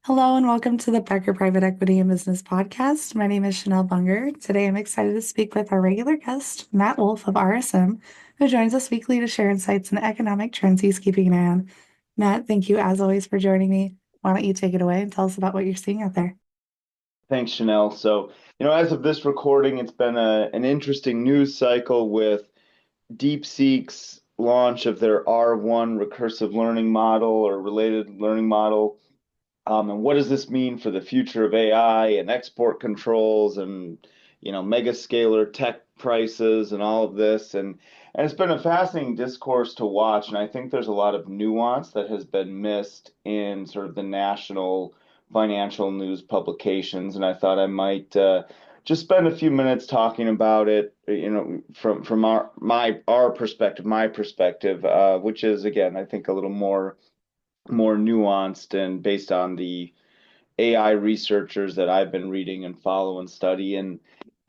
Hello and welcome to the Becker Private Equity and Business Podcast. My name is Chanel Bunger. Today I'm excited to speak with our regular guest, Matt Wolf of RSM, who joins us weekly to share insights and economic trends he's keeping an eye on. Matt, thank you as always for joining me. Why don't you take it away and tell us about what you're seeing out there? Thanks, Chanel. As of this recording, it's been an interesting news cycle with DeepSeek's launch of their R1 recursive learning model or related learning model. And what does this mean for the future of AI and export controls and, mega scalar tech prices and all of this? And it's been a fascinating discourse to watch. And I think there's a lot of nuance that has been missed in sort of the national financial news publications. And I thought I might just spend a few minutes talking about it, from our perspective, my perspective, which is again, I think a little more nuanced and based on the AI researchers that I've been reading and follow and study. And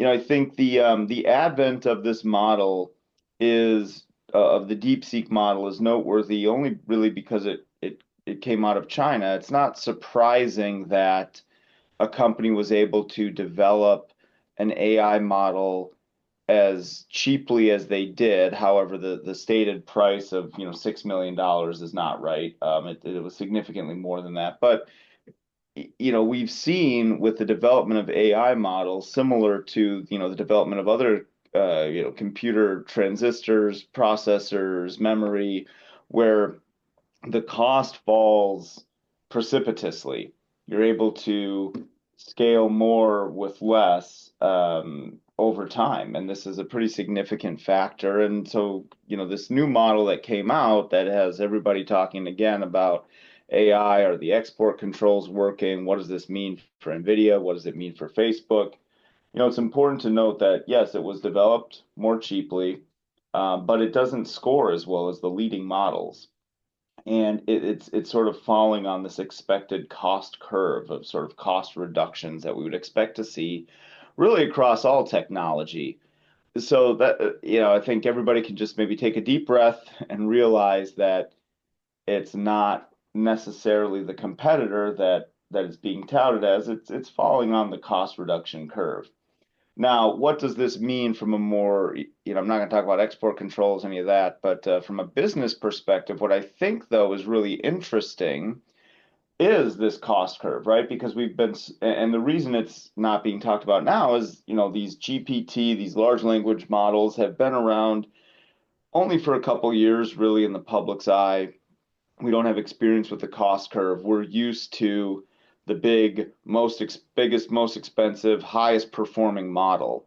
I think the advent of this model is of the DeepSeek model is noteworthy only really because it came out of China. It's not surprising that a company was able to develop an AI model as cheaply as they did. However, the stated price of $6 million is not right. It was significantly more than that. But we've seen with the development of AI models, similar to the development of other computer transistors, processors, memory, where the cost falls precipitously. You're able to scale more with less over time, and this is a pretty significant factor. And so, this new model that came out that has everybody talking again about AI, are the export controls working? What does this mean for NVIDIA? What does it mean for Facebook? It's important to note that yes, it was developed more cheaply, but it doesn't score as well as the leading models. And it's sort of falling on this expected cost curve of sort of cost reductions that we would expect to see really across all technology. So that, I think everybody can just maybe take a deep breath and realize that it's not necessarily the competitor that is being touted as. It's falling on the cost reduction curve. Now, what does this mean from a more, I'm not going to talk about export controls, any of that, but from a business perspective, what I think, though, is really interesting is this cost curve, right? Because and the reason it's not being talked about now is, these GPT, these large language models have been around only for a couple years, really, in the public's eye. We don't have experience with the cost curve. We're used to the biggest, most expensive, highest performing model.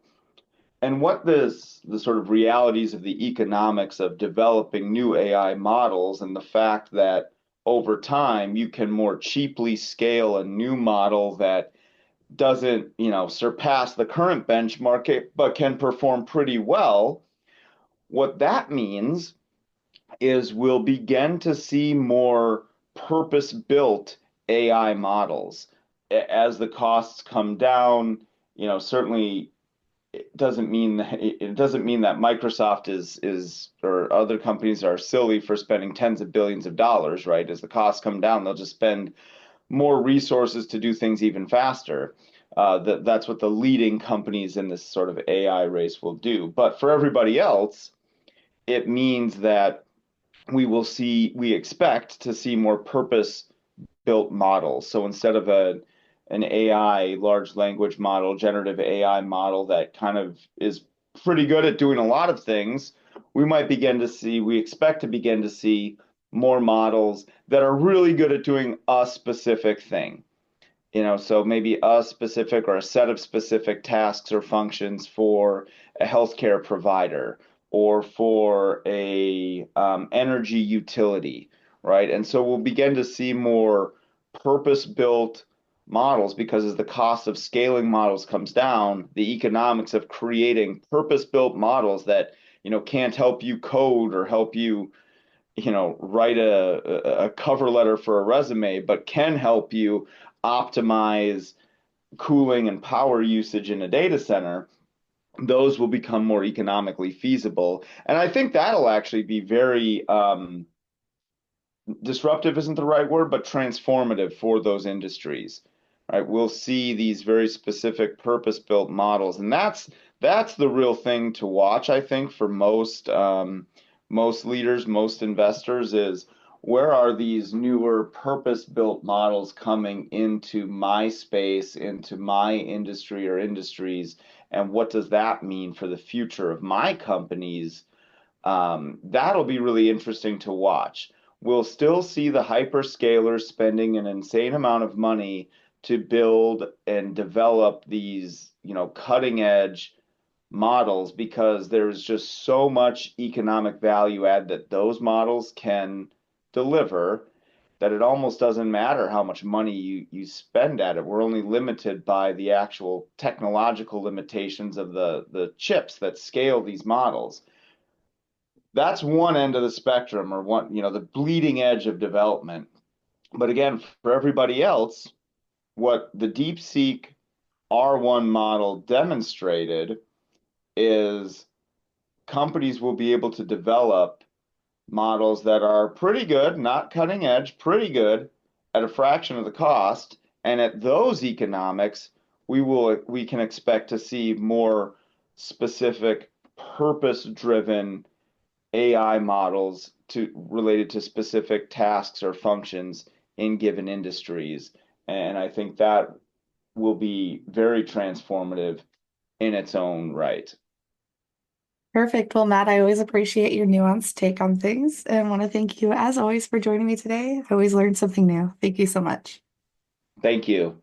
And what the sort of realities of the economics of developing new AI models and the fact that over time you can more cheaply scale a new model that doesn't, surpass the current benchmark, but can perform pretty well. What that means is we'll begin to see more purpose-built AI models as the costs come down. Certainly it doesn't mean that Microsoft is or other companies are silly for spending tens of billions of dollars, right? As the costs come down, they'll just spend more resources to do things even faster. That's what the leading companies in this sort of AI race will do. But for everybody else, it means that we expect to see more purpose-built models. So instead of an AI large language model, generative AI model that kind of is pretty good at doing a lot of things, we expect to begin to see more models that are really good at doing a specific thing. So maybe a specific or a set of specific tasks or functions for a healthcare provider or for a energy utility, right? And so we'll begin to see more purpose-built models because as the cost of scaling models comes down, the economics of creating purpose-built models that, can't help you code or help you, write a cover letter for a resume, but can help you optimize cooling and power usage in a data center, those will become more economically feasible. And I think that'll actually be disruptive isn't the right word, but transformative for those industries. Right? We'll see these very specific purpose-built models, and that's the real thing to watch, I think, for most leaders, most investors is where are these newer purpose-built models coming into my space, into my industry or industries, and what does that mean for the future of my companies? That'll be really interesting to watch. We'll still see the hyperscalers spending an insane amount of money to build and develop these, cutting edge models because there's just so much economic value add that those models can deliver that it almost doesn't matter how much money you spend at it. We're only limited by the actual technological limitations of the chips that scale these models. That's one end of the spectrum or one, the bleeding edge of development. But again, for everybody else, what the DeepSeek R1 model demonstrated is companies will be able to develop models that are pretty good, not cutting edge, pretty good at a fraction of the cost. And at those economics, we can expect to see more specific purpose-driven AI models related to specific tasks or functions in given industries. And I think that will be very transformative in its own right. Perfect. Well, Matt, I always appreciate your nuanced take on things and want to thank you, as always, for joining me today. I always learned something new. Thank you so much. Thank you.